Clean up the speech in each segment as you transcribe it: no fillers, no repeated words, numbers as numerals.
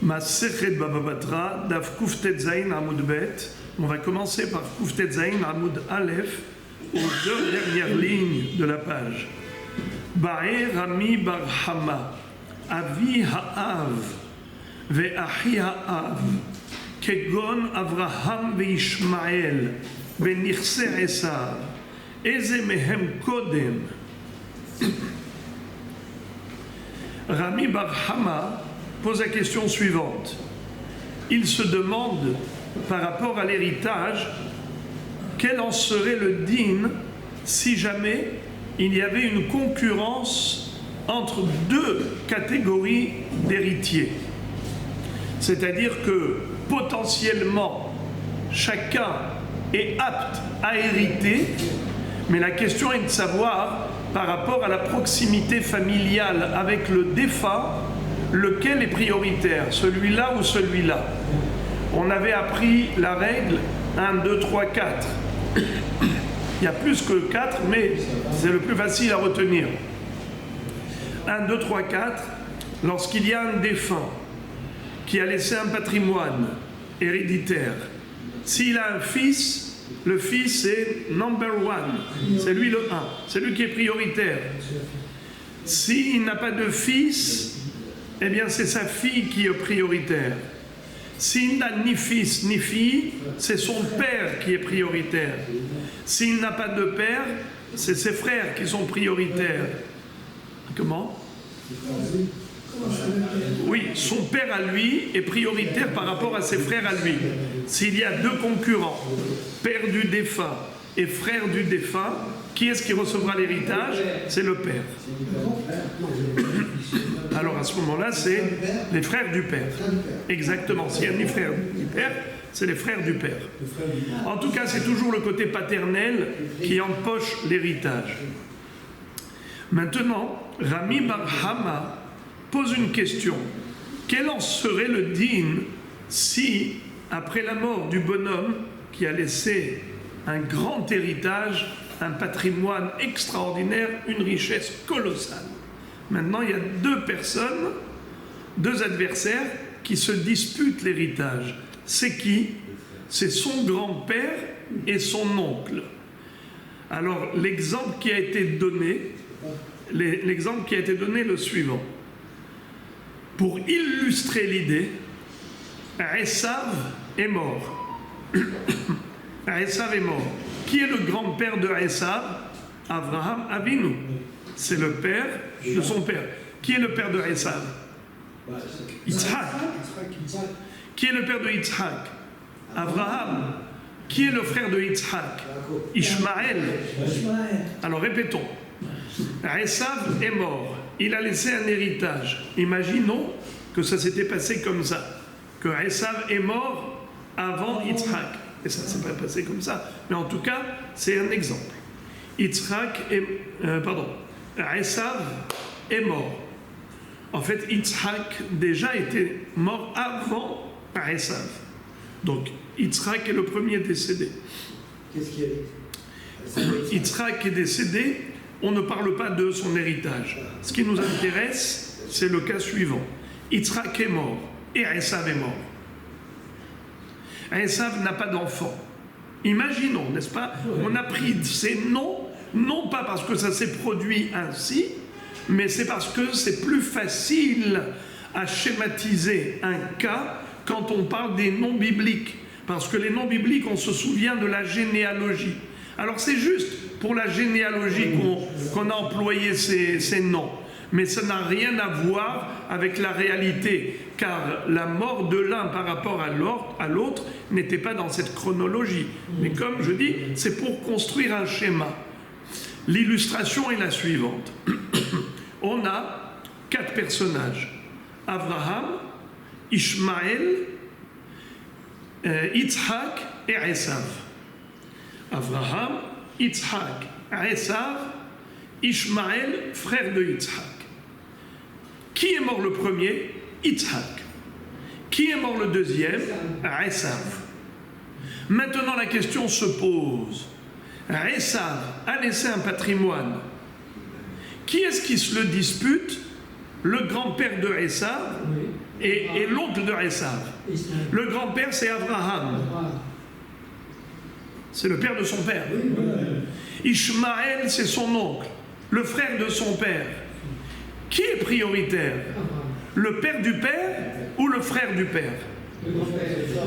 Masechet Baba Batra, Daf Kuftet Zayin Amoud Bet. On va commencer par Kuftet Zayin Amoud Aleph, aux deux dernières lignes de la page. Ba'er Rami Bar Hama, Avi Ha'av, Ve'achi Ha'av, Kegon Avraham Ve'ishmael, Ve'nichse Esav, Eze Mehem Kodem. Rami Bar Hama pose la question suivante. Il se demande, par rapport à l'héritage, quel en serait le din si jamais il y avait une concurrence entre deux catégories d'héritiers. C'est-à-dire que potentiellement, chacun est apte à hériter, mais la question est de savoir, par rapport à la proximité familiale avec le défunt, lequel est prioritaire, celui-là ou celui-là. On avait appris la règle 1, 2, 3, 4. Il y a plus que 4, mais c'est le plus facile à retenir. 1, 2, 3, 4, lorsqu'il y a un défunt qui a laissé un patrimoine héréditaire, s'il a un fils, le fils est number one, c'est lui le 1, c'est lui qui est prioritaire. S'il n'a pas de fils, eh bien c'est sa fille qui est prioritaire. S'il n'a ni fils ni fille, c'est son père qui est prioritaire. S'il n'a pas de père, c'est ses frères qui sont prioritaires. Comment ? Oui, son père à lui est prioritaire par rapport à ses frères à lui. S'il y a deux concurrents, père du défunt et frère du défunt, qui est-ce qui recevra l'héritage? C'est le père. Alors à ce moment-là, c'est les frères du père. Exactement. S'il y a ni frères du père, c'est les frères du père. En tout cas, c'est toujours le côté paternel qui empoche l'héritage. Maintenant, Rami Bar Hama pose une question. Quel en serait le din si, après la mort du bonhomme qui a laissé un grand héritage, un patrimoine extraordinaire, une richesse colossale. Maintenant, il y a deux personnes, deux adversaires qui se disputent l'héritage. C'est qui? C'est son grand-père et son oncle. Alors, l'exemple qui a été donné est le suivant. Pour illustrer l'idée, Esav est mort. Esav est mort. Qui est le grand-père de Esav? Avraham Avinu. C'est le père de son père. Qui est le père de Esav? Yitzhak. Qui est le père de Yitzhak? Avraham. Qui est le frère de Yitzhak? Ishmaël. Alors répétons. Esav est mort. Il a laissé un héritage. Imaginons que ça s'était passé comme ça. Que Esav est mort avant Yitzhak. Et ça ne s'est pas passé comme ça. Mais en tout cas, c'est un exemple. Esav est mort. En fait, Yitzhak déjà était mort avant Esav. Donc, Yitzhak est le premier décédé. Qu'est-ce qu'il y a? Yitzhak est décédé, on ne parle pas de son héritage. Ce qui nous intéresse, c'est le cas suivant. Yitzhak est mort et Esav est mort. Esav n'a pas d'enfant. Imaginons, n'est-ce pas? On a pris ces noms, non pas parce que ça s'est produit ainsi, mais c'est parce que c'est plus facile à schématiser un cas quand on parle des noms bibliques. Parce que les noms bibliques, on se souvient de la généalogie. Alors c'est juste pour la généalogie qu'on a employé ces noms. Mais ça n'a rien à voir avec la réalité, car la mort de l'un par rapport à l'autre n'était pas dans cette chronologie. Mais comme je dis, c'est pour construire un schéma. L'illustration est la suivante. On a 4 personnages. Avraham, Ishmaël, Yitzhak et Esav. Avraham, Yitzhak, Esav, Ishmaël, frère de Yitzhak. Qui est mort le premier? Yitzhak. Qui est mort le deuxième? Esav. Maintenant la question se pose. Esav a laissé un patrimoine. Qui est-ce qui se le dispute? Le grand-père de Esav et l'oncle de Esav. Le grand-père, c'est Abraham. C'est le père de son père. Ishmaël, c'est son oncle, le frère de son père. Qui est prioritaire? Le père du père ou le frère du père?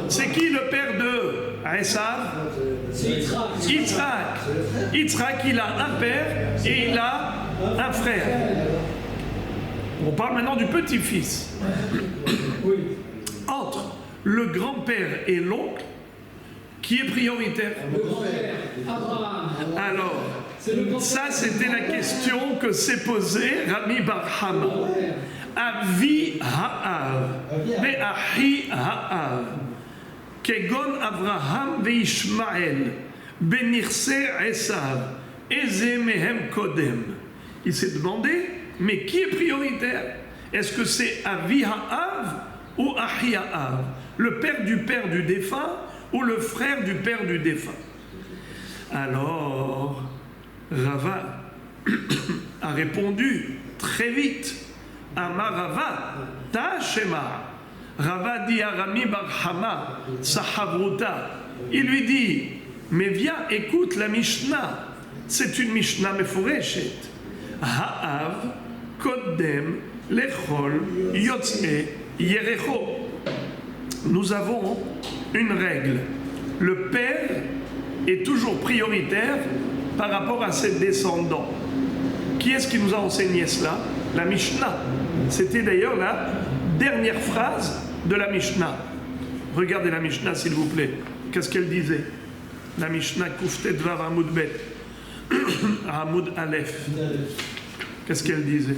C'est qui le père de Esav? Yitzhak. Yitzhak, il a un père et il a un frère. On parle maintenant du petit-fils. Entre le grand-père et l'oncle, qui est prioritaire? Alors, ça c'était la question que s'est posée Rabbi Bar Hama. Avi ha'av ve'ahi ha'av kegon Avraham ve'Ishmael benirse Esav eze mehem kodem. Il s'est demandé, mais qui est prioritaire? Est-ce que c'est Avi ha'av ou Ahi ha'av, le père du défunt ou le frère du père du défunt? Alors Rava a répondu très vite. Amar Rava, ta shema. Rava dit à Rami Bar Hama, sahavruta. Il lui dit, mais viens, écoute la Mishnah. C'est une Mishnah meforeshet. Ha'av kodem lechol yotzei yerecho. Nous avons une règle. Le père est toujours prioritaire par rapport à ses descendants. Qui est-ce qui nous a enseigné cela? La Mishnah. C'était d'ailleurs la dernière phrase de la Mishnah. Regardez la Mishnah, s'il vous plaît. Qu'est-ce qu'elle disait? La Mishnah Kuftet Vav Amud Bet. Amud Aleph. Qu'est-ce qu'elle disait?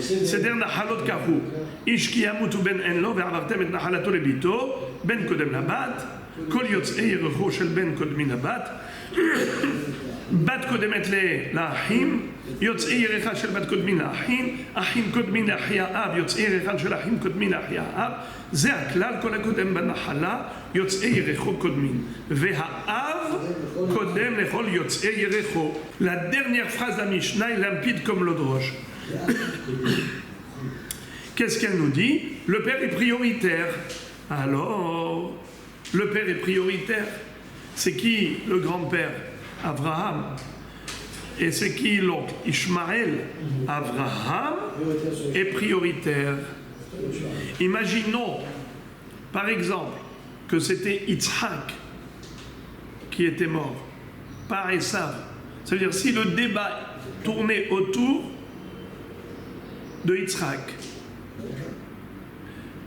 Seder Nahalot Kahu. Ish ki yamutu ben enlo ve'avartem et nahalato lebito ben kodem labat kol yotzei yerecho shel ben kodmin labat בת קודמת לאחים, יוצאי ירחה של בת קודמין לאחים, אחים קודמין לאחי האב, יוצאי ירחן של אחים קודמין לאחי האב. זה הכלל, כל הקודם בנחלה, יוצאי ירחו קודמין. והאב קודם לכל יוצאי ירחו. La dernière phrase de la Mishnah est limpide comme l'eau de roche. Qu'est-ce qu'elle nous dit? Le père est prioritaire. Alors, le père est prioritaire. C'est qui le grand-père? Abraham. Et c'est qui l'oncle? Ishmaël. Abraham est prioritaire. Imaginons, par exemple, que c'était Yitzhak qui était mort, pas Esav. Ça veut dire si le débat tournait autour de Yitzhak,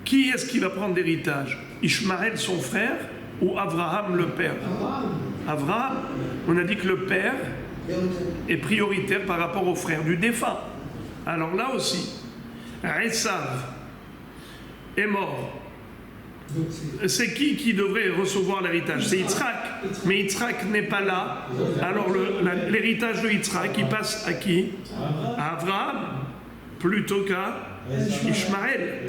qui est-ce qui va prendre l'héritage? Ishmaël, son frère, ou Abraham, le père? Abraham, on a dit que le père est prioritaire par rapport au frère du défunt. Alors là aussi, Esav est mort. C'est qui devrait recevoir l'héritage? C'est Yitzhak. Mais Yitzhak n'est pas là. Alors l'héritage de Yitzhak, il passe à qui? À Abraham, plutôt qu'à Ishmaël.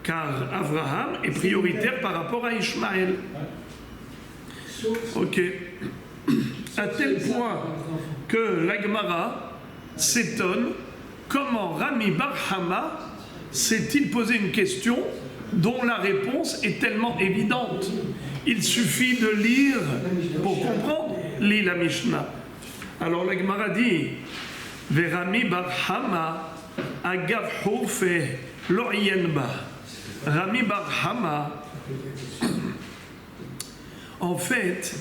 Car Abraham est prioritaire par rapport à Ishmaël. Ok. À tel point que la Gemara s'étonne comment Rami Bar Hama s'est-il posé une question dont la réponse est tellement évidente. Il suffit de lire pour comprendre. Lis la Mishnah. Alors la Gemara dit Verami Bar Hama agav hofe lo yenba. Rami Bar Hama, en fait,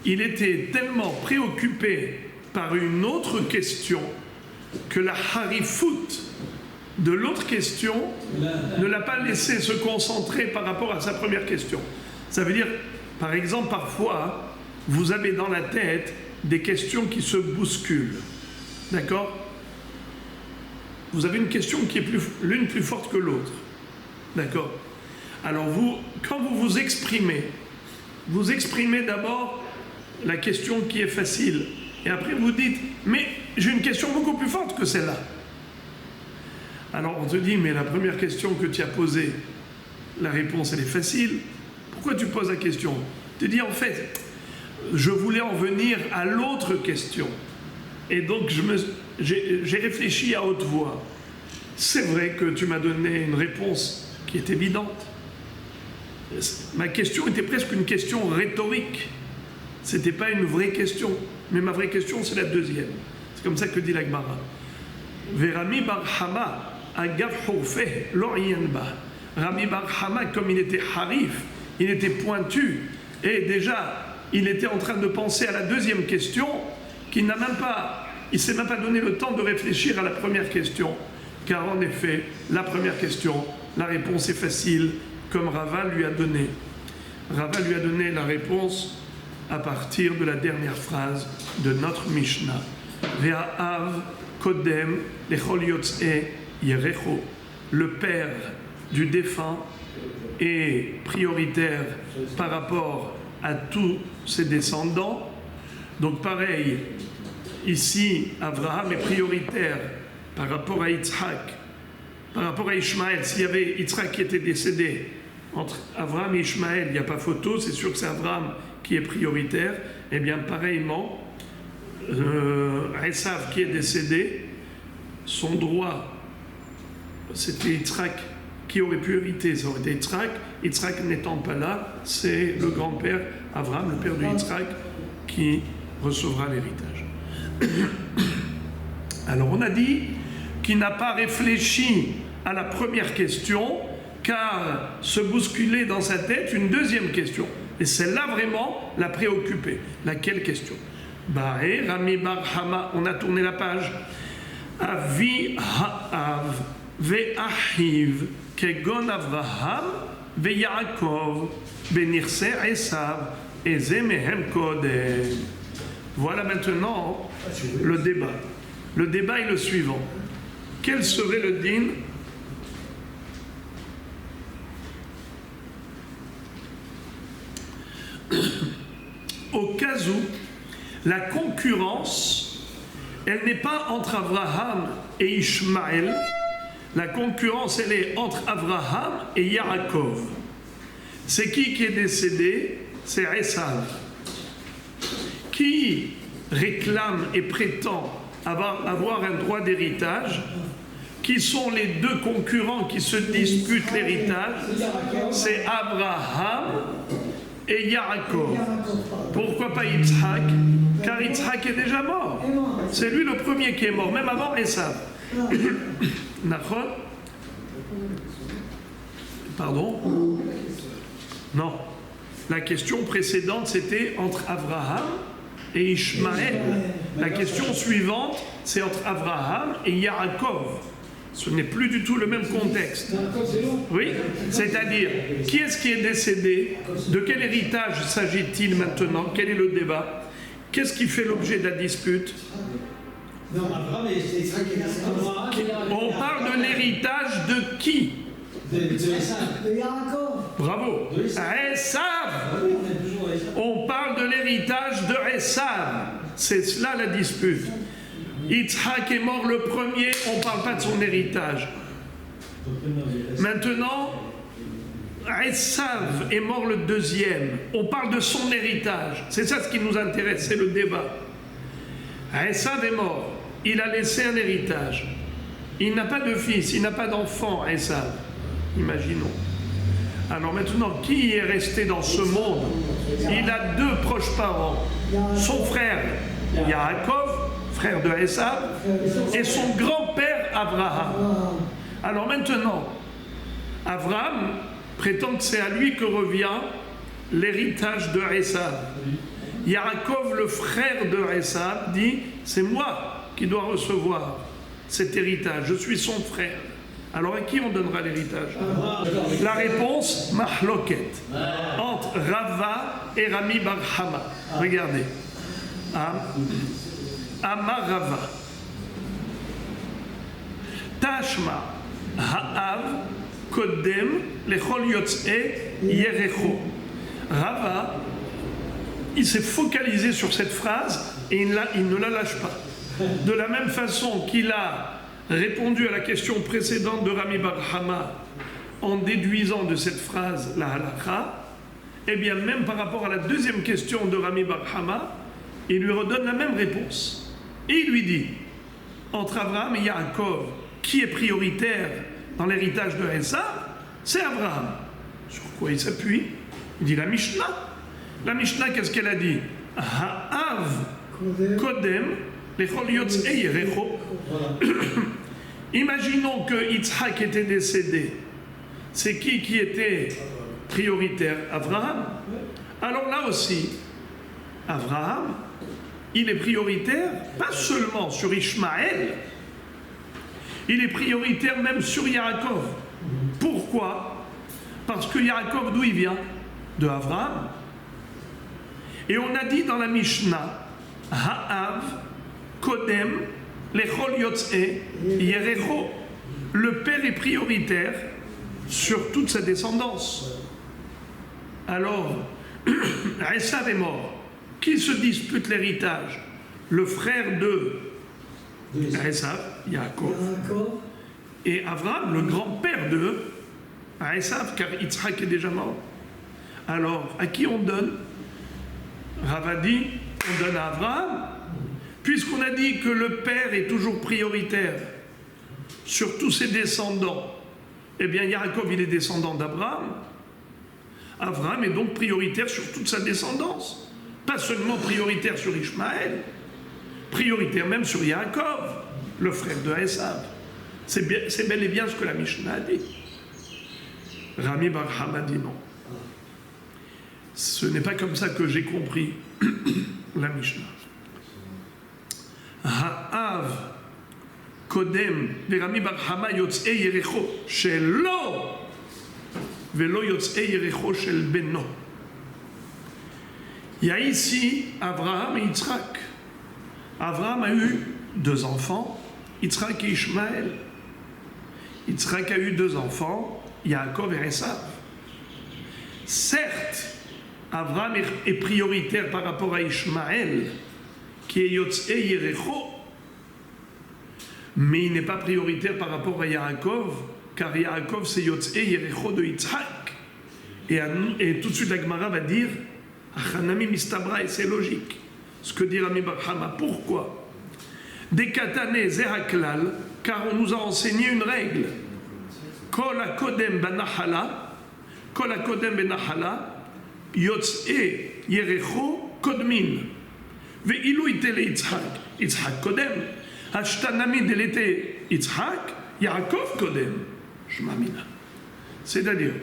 il était tellement préoccupé par une autre question que la harifout de l'autre question ne l'a pas laissé se concentrer par rapport à sa première question. Ça veut dire, par exemple, parfois, vous avez dans la tête des questions qui se bousculent. D'accord? Vous avez une question qui est l'une plus forte que l'autre. D'accord? Alors quand vous exprimez d'abord la question qui est facile. Et après vous dites, mais j'ai une question beaucoup plus forte que celle-là. Alors on te dit, mais la première question que tu as posée, la réponse elle est facile. Pourquoi tu poses la question? Tu dis en fait, je voulais en venir à l'autre question. Et donc j'ai réfléchi à haute voix. c'est vrai que tu m'as donné une réponse qui est évidente. Ma question était presque une question rhétorique. Ce n'était pas une vraie question. Mais ma vraie question, c'est la deuxième. C'est comme ça que dit la Gemara. Rami bar Hama, agav hurfeh l'orienba. Rami bar Hama, comme il était harif, il était pointu, et déjà, il était en train de penser à la deuxième question, il ne s'est même pas donné le temps de réfléchir à la première question. Car en effet, la première question, la réponse est facile, comme Rava lui a donné. Rava lui a donné la réponse à partir de la dernière phrase de notre Mishnah. Ve'a'av kodem lechol yotzei yerecho. Le père du défunt est prioritaire par rapport à tous ses descendants. Donc pareil, ici, Abraham est prioritaire par rapport à Yitzhak, par rapport à Ishmaël. S'il y avait Yitzhak qui était décédé, entre Abraham et Ishmaël, il n'y a pas photo, c'est sûr que c'est Abraham qui est prioritaire. Eh bien, pareillement, Esav qui est décédé, son droit, c'était Yitzhak qui aurait pu hériter, ça aurait été Yitzhak. Yitzhak n'étant pas là, c'est le grand-père, Abraham, le père de Yitzhak, qui recevra l'héritage. Alors on a dit qu'il n'a pas réfléchi à la première question, car se bousculait dans sa tête une deuxième question. Et celle-là vraiment l'a préoccupé. Laquelle question? Bae Rami bar Hama, on a tourné la page. Avi ha'av ve'ahiv kegon Avraham ve'Yaakov benirse Esav eze mehem kodem. Voilà maintenant le débat. Le débat est le suivant. Quel serait le din au cas où la concurrence, elle n'est pas entre Abraham et Ishmaël, la concurrence, elle est entre Abraham et Yaakov. C'est qui est décédé? C'est Esav. Qui réclame et prétend avoir un droit d'héritage? Qui sont les deux concurrents qui se disputent l'héritage? C'est Abraham et Yaakov. Pourquoi pas Yitzhak? Car Yitzhak est déjà mort. C'est lui le premier qui est mort, même avant Esav. Nachon? Pardon? Non. La question précédente, c'était entre Abraham et Ishmaël. La question suivante, c'est entre Abraham et Yaakov. Ce n'est plus du tout le même contexte. Oui, c'est-à-dire, qui est-ce qui est décédé? De quel héritage s'agit-il maintenant? Quel est le débat? Qu'est-ce qui fait l'objet de la dispute? On parle de l'héritage de qui? De Yaakov. Bravo. Esav. On parle de l'héritage de Esav. C'est cela la dispute. Yitzhak est mort le premier, on ne parle pas de son héritage. Maintenant, Esav est mort le deuxième, on parle de son héritage. C'est ça ce qui nous intéresse, c'est le débat. Esav est mort, il a laissé un héritage. Il n'a pas de fils, il n'a pas d'enfant, Esav. Imaginons. Alors maintenant, qui est resté dans ce monde? Il a deux proches parents. Son frère, Yaakov, frère de Esav, et son grand-père Abraham. Alors maintenant, Abraham prétend que c'est à lui que revient l'héritage de Esav. Yaakov, le frère de Esav, dit « c'est moi qui dois recevoir cet héritage, je suis son frère ». Alors à qui on donnera l'héritage? La réponse, mahloket, entre Rava et Rami bar Hama. Regardez. Amar Rava. Tashma ha'av kodem lechol yotzei yerecho. Rava, il s'est focalisé sur cette phrase et il ne la lâche pas. De la même façon qu'il a répondu à la question précédente de Rami bar Hama en déduisant de cette phrase la halakha, eh bien même par rapport à la deuxième question de Rami bar Hama, il lui redonne la même réponse. Et il lui dit, entre Abraham et Yaakov, qui est prioritaire dans l'héritage de Esav? C'est Abraham. Sur quoi il s'appuie? Il dit la Mishnah. La Mishnah, qu'est-ce qu'elle a dit? Ha'av kodem lechol yotzei yerecho. Imaginons que Yitzhak était décédé. C'est qui était prioritaire? Abraham. Alors là aussi, Abraham, il est prioritaire pas seulement sur Ishmaël, il est prioritaire même sur Yaakov. Pourquoi? Parce que Yaakov, d'où il vient? De Abraham. Et on a dit dans la Mishnah, Ha'av kodem lechol yotzei yerecho. Le père est prioritaire sur toute sa descendance. Alors, Esav est mort. Qui se dispute l'héritage? Le frère de Esav, Yaakov, et Abraham, le grand-père de Esav, car Yitzhak est déjà mort. Alors, à qui on donne? Rav a dit, on donne à Abraham, puisqu'on a dit que le père est toujours prioritaire sur tous ses descendants. Eh bien, Yaakov, il est descendant d'Abraham. Abraham est donc prioritaire sur toute sa descendance. Pas seulement prioritaire sur Ishmaël, prioritaire même sur Yaakov, le frère de Esav. C'est bel et bien ce que la Mishnah a dit. Rami Bar Hama dit non. Ce n'est pas comme ça que j'ai compris la Mishnah. Ha'av kodem Rami Bar Hama yotzei yerecho shelo velo yotzei yerecho shel beno. Il y a ici Abraham et Yitzhak. Abraham a eu 2 enfants, Yitzhak et Ishmaël. Yitzhak a eu 2 enfants, Yaakov et Esav. Certes, Abraham est prioritaire par rapport à Ishmaël, qui est Yotzei Yerecho, mais il n'est pas prioritaire par rapport à Yaakov, car Yaakov c'est Yotzei Yerecho de Yitzhak. Et tout de suite la Gemara va dire Achanami mistabra, et c'est logique. Ce que dit Rami Bar Hama. Pourquoi? Dekatane zehaklal, car on nous a enseigné une règle. Kol hakodem benahala, yotzei yerecho kodmin. Ve'ilu ite le Yitzhak kodem. Hashtanami delete Yitzhak, Yaakov kodem. Shmamina. C'est-à-dire,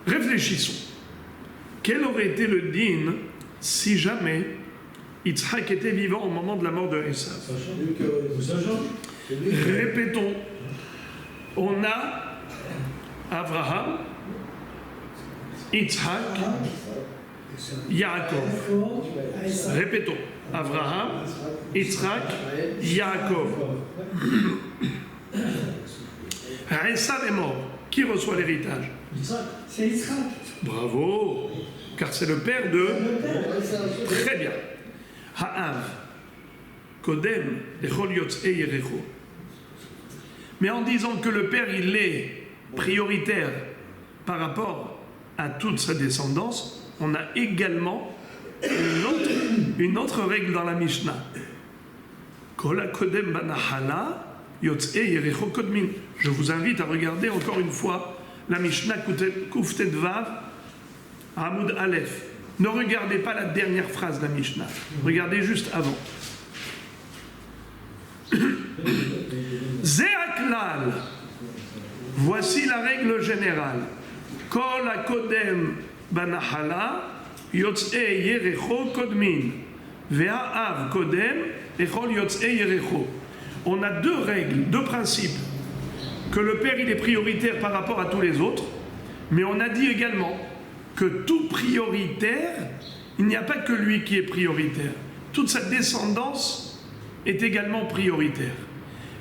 réfléchissons. Quel aurait été le din si jamais Yitzhak était vivant au moment de la mort de Esav? Répétons. On a Abraham, Yitzhak, Yaakov. Répétons. Abraham, Yitzhak, Yaakov. Esav est mort. Qui reçoit l'héritage? C'est Yitzhak. Bravo, car c'est le père de... Très bien. Ha'av, kodem, lechol yotzei yerecho. Mais en disant que le père, il est prioritaire par rapport à toute sa descendance, on a également une autre règle dans la Mishnah. Kol hakodem banahala, yotzei yerecho kodmin. Je vous invite à regarder encore une fois la Mishnah Kuftet Vav, Hamoud Aleph. Ne regardez pas la dernière phrase de la Mishnah. Regardez juste avant. Zehaklal. Voici la règle générale. Kol hakodem banahala, yotzei yerecho kodmin. Ve'ha'av kodem, echol yotzei yerecho. On a 2 règles, 2 principes. Que le père, il est prioritaire par rapport à tous les autres, mais on a dit également que tout prioritaire, il n'y a pas que lui qui est prioritaire. Toute sa descendance est également prioritaire.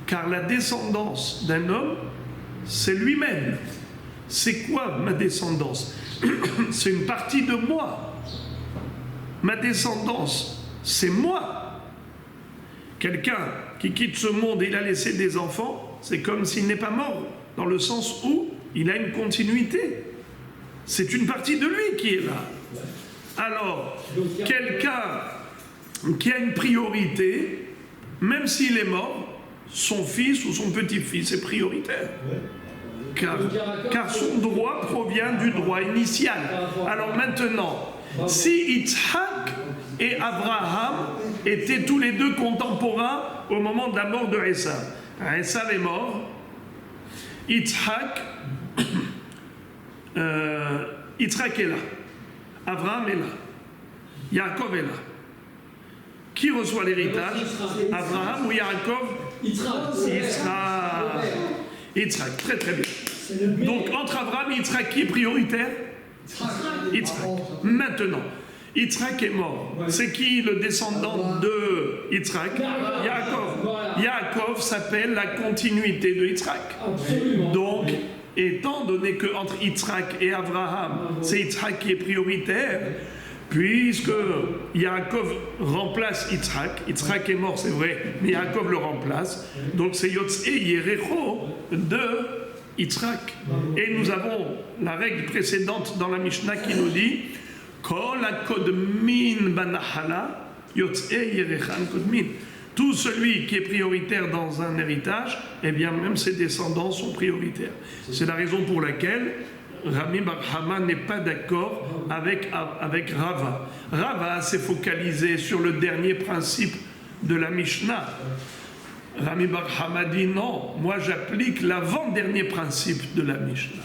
Car la descendance d'un homme, c'est lui-même. C'est quoi ma descendance? C'est une partie de moi. Ma descendance, c'est moi. Quelqu'un qui quitte ce monde et il a laissé des enfants, c'est comme s'il n'est pas mort, dans le sens où il a une continuité. C'est une partie de lui qui est là. Alors, quelqu'un qui a une priorité, même s'il est mort, son fils ou son petit-fils est prioritaire. Car son droit provient du droit initial. Alors maintenant, si Yitzhak et Abraham étaient tous les deux contemporains au moment de la mort de Esav. Esav est mort, Yitzhak est là, Abraham est là, Yaakov est là. Qui reçoit l'héritage? Abraham ou Yaakov? Yitzhak, très très bien. Donc entre Abraham et Yitzhak, qui est prioritaire? Yitzhak. Maintenant, Yitzhak est mort. C'est qui le descendant de Yitzhak? Yaakov. Yaakov s'appelle la continuité de Yitzhak. Donc, étant donné qu'entre Yitzhak et Abraham, c'est Yitzhak qui est prioritaire, puisque Yaakov remplace Yitzhak, Yitzhak est mort, c'est vrai, mais Yaakov le remplace, donc c'est Yotzei Yerecho de Yitzhak. Et nous avons la règle précédente dans la Mishnah qui nous dit Kol hakodmin banahala Yotzei Yerechan kodmin. Tout celui qui est prioritaire dans un héritage, eh bien même ses descendants sont prioritaires. C'est la raison pour laquelle Rami Bar Hama n'est pas d'accord avec Rava. Rava s'est focalisé sur le dernier principe de la Mishnah. Rami Bar Hama dit non, moi j'applique l'avant-dernier principe de la Mishnah.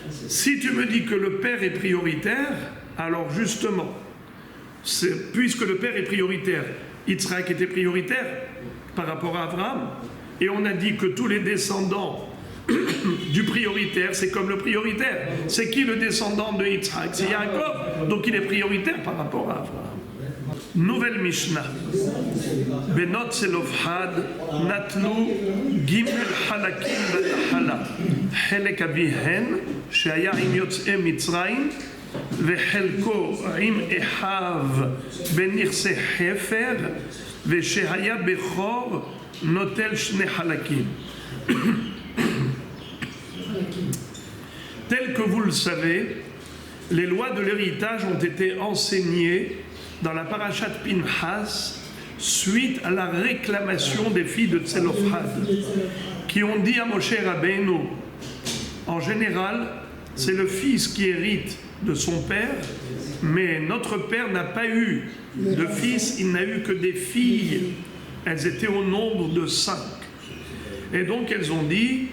Si tu me dis que le père est prioritaire, alors justement, puisque le père est prioritaire, Yitzhak était prioritaire par rapport à Abraham, et on a dit que tous les descendants du prioritaire, c'est comme le prioritaire. C'est qui le descendant de Yitzhak? C'est Yaakov, donc il est prioritaire par rapport à Abraham. Nouvelle Mishnah. Benot Zelofhad natnu gimel halakim b'nahala. Helek avihen shehaya im yotzei Mitzrayim וחלקו עם אחיו בנכסי חפר ושהיה בכור נוטל שני חלקים. Tel que vous le savez, les lois de l'héritage ont été enseignées dans la parashat Pinhas suite à la réclamation des filles de Tselophhad qui ont dit à Moshe Rabbeinu, en général, c'est le fils qui hérite de son père, mais notre père n'a pas eu de fils, il n'a eu que des filles. Elles étaient au nombre de 5. Et donc elles ont dit,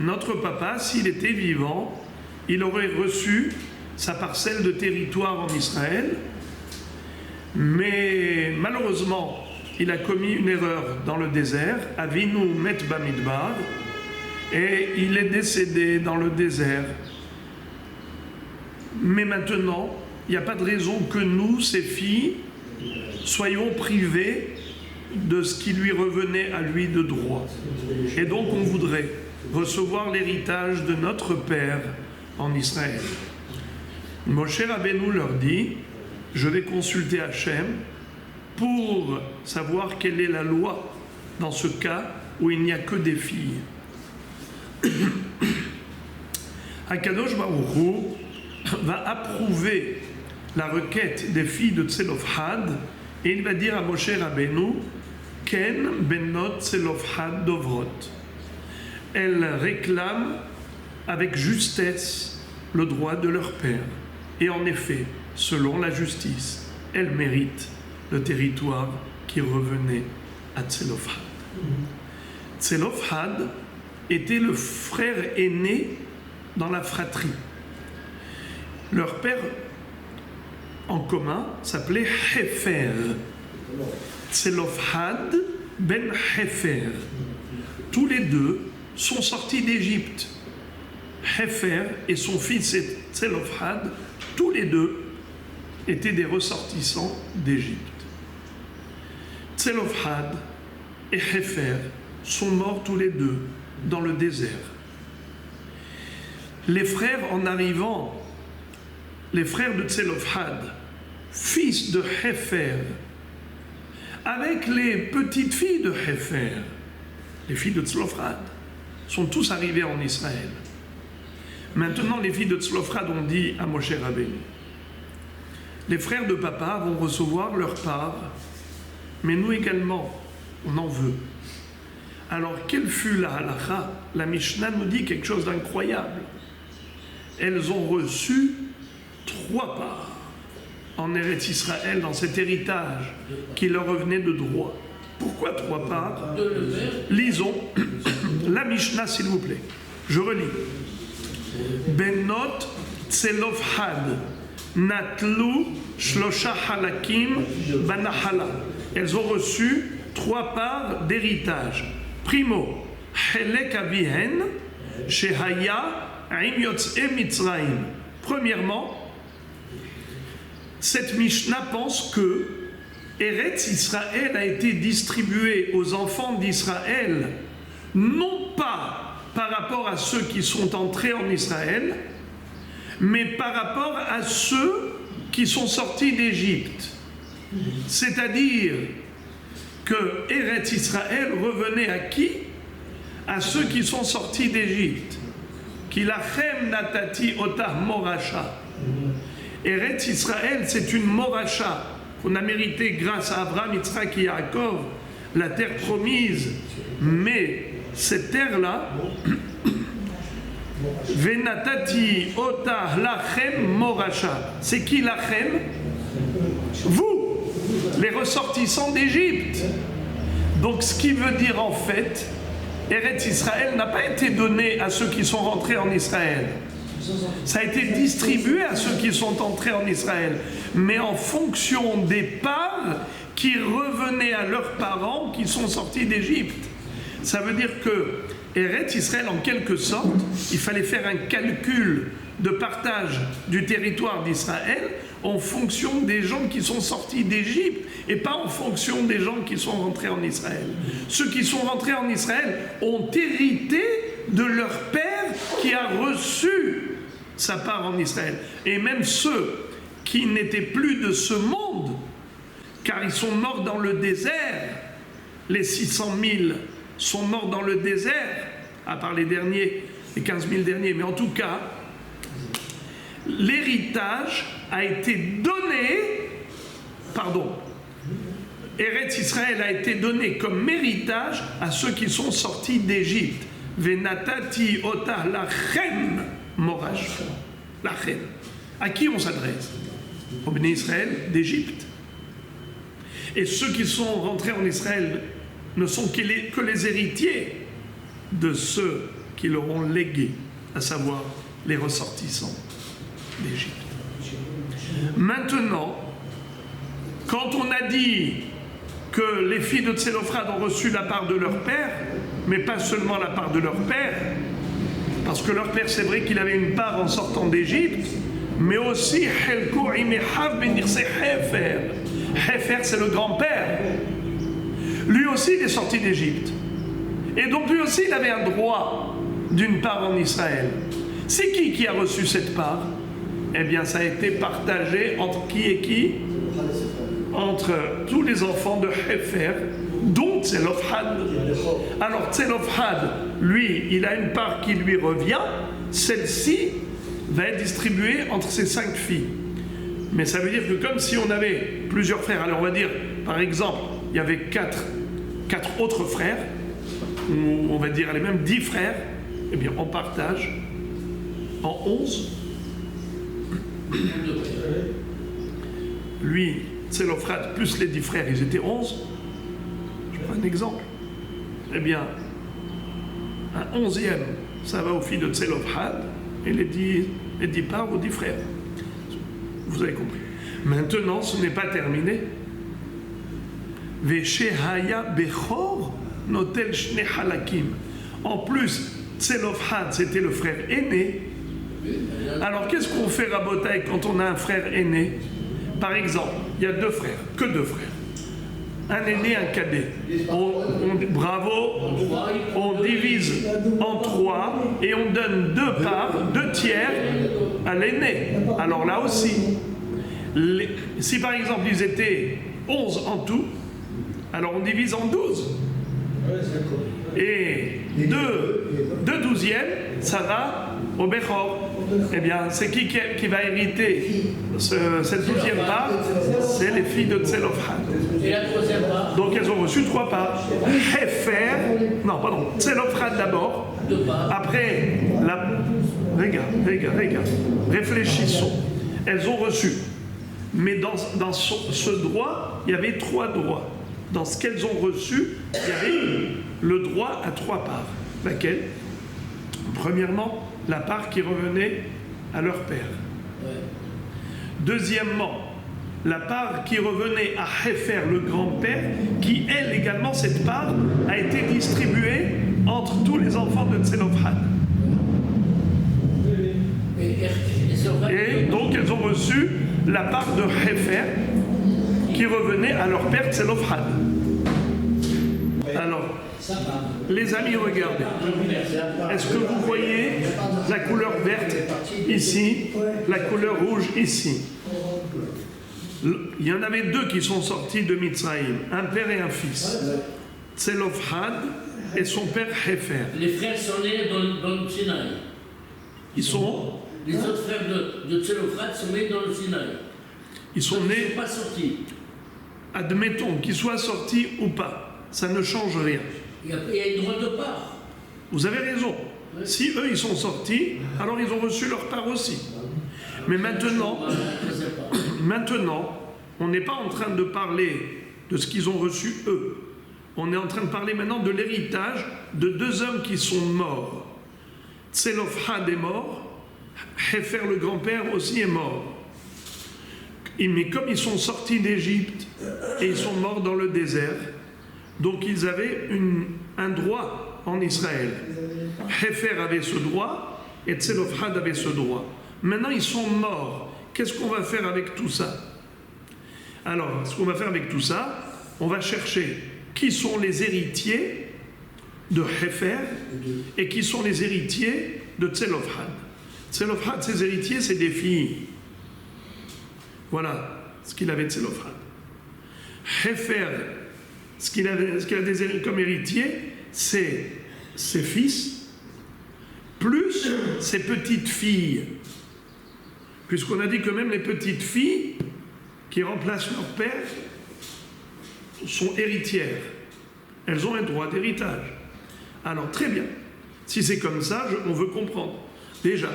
notre papa, s'il était vivant, il aurait reçu sa parcelle de territoire en Israël, mais malheureusement, il a commis une erreur dans le désert, Avinu met Bamidbar, et il est décédé dans le désert. Mais maintenant, il n'y a pas de raison que nous, ses filles, soyons privés de ce qui lui revenait à lui de droit. Et donc on voudrait recevoir l'héritage de notre père en Israël. Moshe Rabbeinu leur dit, je vais consulter Hachem pour savoir quelle est la loi dans ce cas où il n'y a que des filles. Akadosh Baruch Hu va approuver la requête des filles de Tselophhad et il va dire à Moshe Rabbeinu Ken benot Tselophhad dovrot. Elles réclament avec justesse le droit de leur père. Et en effet, selon la justice, elles méritent le territoire qui revenait à Tselophhad. Tselophhad était le frère aîné dans la fratrie. Leur père en commun s'appelait Hefer. Tselophhad ben Hefer. Tous les deux sont sortis d'Égypte. Hefer et son fils Tselophhad, tous les deux étaient des ressortissants d'Égypte. Tselophhad et Hefer sont morts tous les deux dans le désert. Les frères, en arrivant, les frères de Tselophhad, fils de Hefer, avec les petites filles de Hefer, les filles de Tselophhad, sont tous arrivés en Israël. Maintenant, les filles de Tselophhad ont dit à Moshe Rabbeinu, les frères de papa vont recevoir leur part, mais nous également, on en veut. Alors, quelle fut la halakha? La Mishnah nous dit quelque chose d'incroyable. Elles ont reçu 3 parts en Eretz Israël, dans cet héritage qui leur revenait de droit. Pourquoi 3 parts? Lisons la Mishnah, s'il vous plaît. Je relis. Benot Tselofhad Natlu Shlosha Halakim Banahala. Elles ont reçu 3 parts d'héritage. Primo, Helek Avihen Shehaya Im Yotzei Mitzrayim. Premièrement, cette Mishnah pense que Eretz Israël a été distribué aux enfants d'Israël, non pas par rapport à ceux qui sont entrés en Israël, mais par rapport à ceux qui sont sortis d'Égypte. C'est-à-dire que Eretz Israël revenait à qui? À ceux qui sont sortis d'Égypte. Kilachem natati otah moracha. Eretz Israël, c'est une moracha qu'on a mérité grâce à Abraham, Yitzhak et Yaakov, la terre promise. Mais cette terre-là, venatati otah lachem moracha. C'est qui lachem? Vous, les ressortissants d'Égypte. Donc ce qui veut dire en fait, Eretz Israël n'a pas été donné à ceux qui sont rentrés en Israël. Ça a été distribué à ceux qui sont entrés en Israël, mais en fonction des parts qui revenaient à leurs parents qui sont sortis d'Égypte. Ça veut dire que Eretz Israël, en quelque sorte, il fallait faire un calcul de partage du territoire d'Israël en fonction des gens qui sont sortis d'Égypte et pas en fonction des gens qui sont rentrés en Israël. Ceux qui sont rentrés en Israël ont hérité de leur père qui a reçu sa part en Israël. Et même ceux qui n'étaient plus de ce monde, car ils sont morts dans le désert, les 600 000 sont morts dans le désert, à part les derniers, les 15 000 derniers, mais en tout cas, l'héritage a été donné, Eretz Israël a été donné comme héritage à ceux qui sont sortis d'Égypte. Venatati otah lachem morash. Lachem. À qui on s'adresse? Au Béné Israël d'Égypte. Et ceux qui sont rentrés en Israël ne sont que les héritiers de ceux qui leur ont légué, à savoir les ressortissants d'Égypte. Maintenant, quand on a dit que les filles de Tselophrad ont reçu la part de leur père, mais pas seulement la part de leur père, parce que leur père, c'est vrai qu'il avait une part en sortant d'Égypte, mais aussi Helko Imehav Benirse Hefer. Hefer, c'est le grand-père. Lui aussi, il est sorti d'Égypte. Et donc lui aussi, il avait un droit d'une part en Israël. C'est qui a reçu cette part? Eh bien, ça a été partagé entre qui et qui? Entre tous les enfants de Hefer, dont Tselophrad. Alors Tselophrad, lui, il a une part qui lui revient. Celle-ci va être distribuée entre ses 5 filles. Mais ça veut dire que comme si on avait plusieurs frères, alors on va dire, par exemple, il y avait 4 autres frères, ou on va dire, allez, même 10 frères, eh bien, on partage en 11. Lui, Tselophrad, plus les 10 frères, ils étaient 11. Je prends un exemple. Eh bien, un 11e, ça va aux filles de Tselophrad, et les 10 parts aux 10 frères. Vous avez compris. Maintenant, ce n'est pas terminé. Veshehaya Bechor Notel Shne Halakim. En plus, Tselophrad, c'était le frère aîné. Alors, qu'est-ce qu'on fait, Rabotai, quand on a un frère aîné? Par exemple, il y a 2 frères, que 2 frères. Un aîné, un cadet. Bravo, on divise en 3 et on donne 2 parts, 2 tiers à l'aîné. Alors là aussi, si par exemple ils étaient 11 en tout, alors on divise en 12. Et 2 douzièmes, ça va au Bechor. Eh bien, c'est qui va hériter cette 12e part? C'est les filles de Tselofhad. Et la troisième part? Donc elles ont reçu 3 parts. Tselofhad d'abord. Après, regarde, réfléchissons. Elles ont reçu. Mais dans ce droit, il y avait 3 droits. Dans ce qu'elles ont reçu, il y avait le droit à 3 parts. Laquelle? Premièrement, la part qui revenait à leur père. Deuxièmement, la part qui revenait à Hefer, le grand-père, qui, elle également, cette part, a été distribuée entre tous les enfants de Tselofhad. Et donc, elles ont reçu la part de Hefer qui revenait à leur père Tselofhad. Alors, les amis, regardez. Est-ce que vous voyez la couleur verte ici, la couleur rouge ici? Il y en avait 2 qui sont sortis de Mitzraïm, un père et un fils. Tselofhad et son père Hefer. Les frères sont nés dans le Sinaï. Ils sont... Les autres frères de Tselofhad sont nés dans le Sinaï. Ils sont nés... Ils ne sont pas sortis. Admettons qu'ils soient sortis ou pas, ça ne change rien. Il y a une droit de part. Vous avez raison. Si eux ils sont sortis, alors ils ont reçu leur part aussi. Mais maintenant, on n'est pas en train de parler de ce qu'ils ont reçu eux. On est en train de parler maintenant de l'héritage de 2 hommes qui sont morts. Tselofhad est mort, Hefer le grand-père aussi est mort. Mais comme ils sont sortis d'Égypte et ils sont morts dans le désert, donc ils avaient un droit en Israël. Hefer avait ce droit et Tselofhad avait ce droit. Maintenant ils sont morts. Qu'est-ce qu'on va faire avec tout ça? Alors, ce qu'on va faire avec tout ça, on va chercher qui sont les héritiers de Hefer et qui sont les héritiers de Tselofhad. Tselofhad, ses héritiers, c'est des filles. Voilà ce qu'il avait de Tselofhad. Hefer, ce qu'il a comme héritier, c'est ses fils, plus ses petites filles. Puisqu'on a dit que même les petites filles qui remplacent leur père sont héritières. Elles ont un droit d'héritage. Alors très bien, si c'est comme ça, on veut comprendre. Déjà,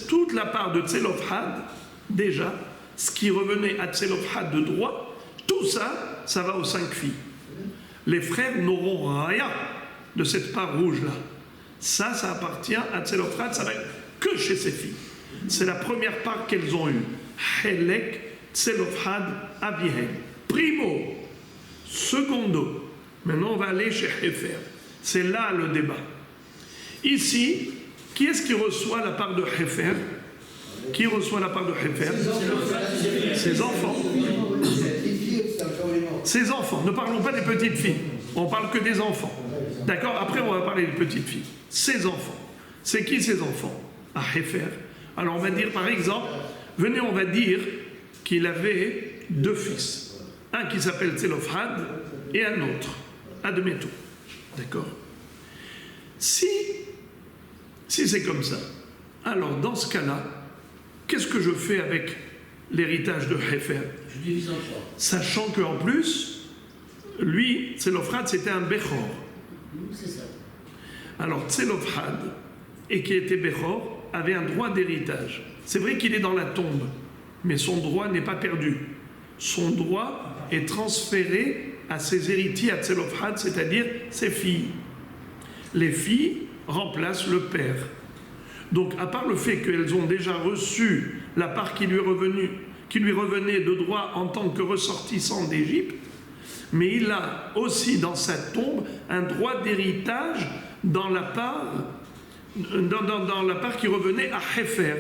toute la part de Tselofhad, déjà, ce qui revenait à Tselofhad de droit, tout ça, ça va aux 5 filles. Les frères n'auront rien de cette part rouge-là. Ça appartient à Tselofhad, ça va être que chez ses filles. C'est la première part qu'elles ont eue. Helek, Tselofhad, Abihem. Primo. Secondo. Maintenant, on va aller chez Hefer. C'est là le débat. Ici, qui est-ce qui reçoit la part de Hefer? Qui reçoit la part de Hefer? Ses enfants. Ses enfants. Ne parlons pas des petites filles. On parle que des enfants. D'accord? Après, on va parler des petites filles. Ses enfants. C'est qui ses enfants? À Hefer. Alors, on va dire, par exemple, venez, on va dire qu'il avait 2 fils. Un qui s'appelle Tselofhad et un autre. Admettons. D'accord? Si c'est comme ça, alors dans ce cas-là, qu'est-ce que je fais avec l'héritage de Hefer? Je divise en 3. Sachant qu'en plus, lui, Tselofhad, c'était un Bechor. C'est ça. Alors Tselofhad, et qui était Bechor, avait un droit d'héritage. C'est vrai qu'il est dans la tombe, mais son droit n'est pas perdu. Son droit est transféré à ses héritiers, à Tselofhad, c'est-à-dire ses filles. Les filles remplacent le père. Donc, à part le fait qu'elles ont déjà reçu la part qui lui revenait de droit en tant que ressortissant d'Égypte, mais il a aussi dans sa tombe un droit d'héritage dans la part qui revenait à Hefer.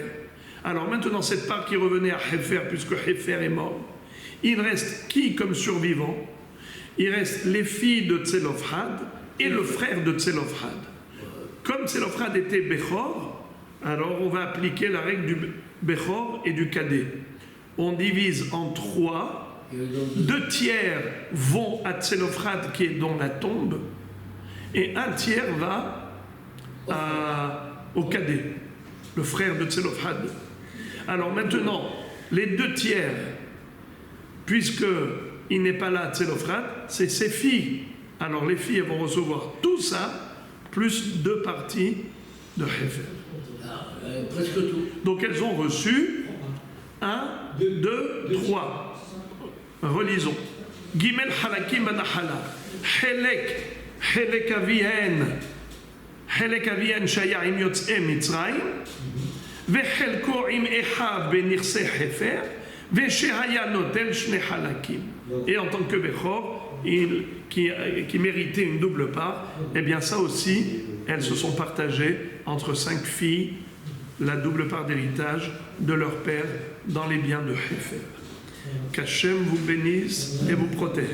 Alors maintenant, cette part qui revenait à Hefer, puisque Hefer est mort, il reste qui comme survivant? Il reste les filles de Tselofhad et le frère de Tselofhad. Comme Tselofhad était Bechor, alors on va appliquer la règle du Bechor et du Cadet. On divise en 3, 2 tiers vont à Tselofhad qui est dans la tombe, et 1 tiers va au Cadet. le frère de Tselofhad. Alors maintenant, les 2 tiers, puisqu'il n'est pas là, Tselofhad, c'est ses filles. Alors les filles vont recevoir tout ça, plus 2 parties de Hefer. Presque tout. Donc elles ont reçu 1, 2, 3. Relisons. Gimel halakim banahala. Helek avihen shaya im yotzei Mitzrayim. וחלקו עם אחיו בנכסי חפר, ושהיה נוטל 2 חלקים. Et en tant que Bechor, qui méritait une double part, eh bien ça aussi, elles se sont partagées entre 5 filles, la double part d'héritage de leur père dans les biens de Hefer. Qu'Hachem vous bénisse et vous protège.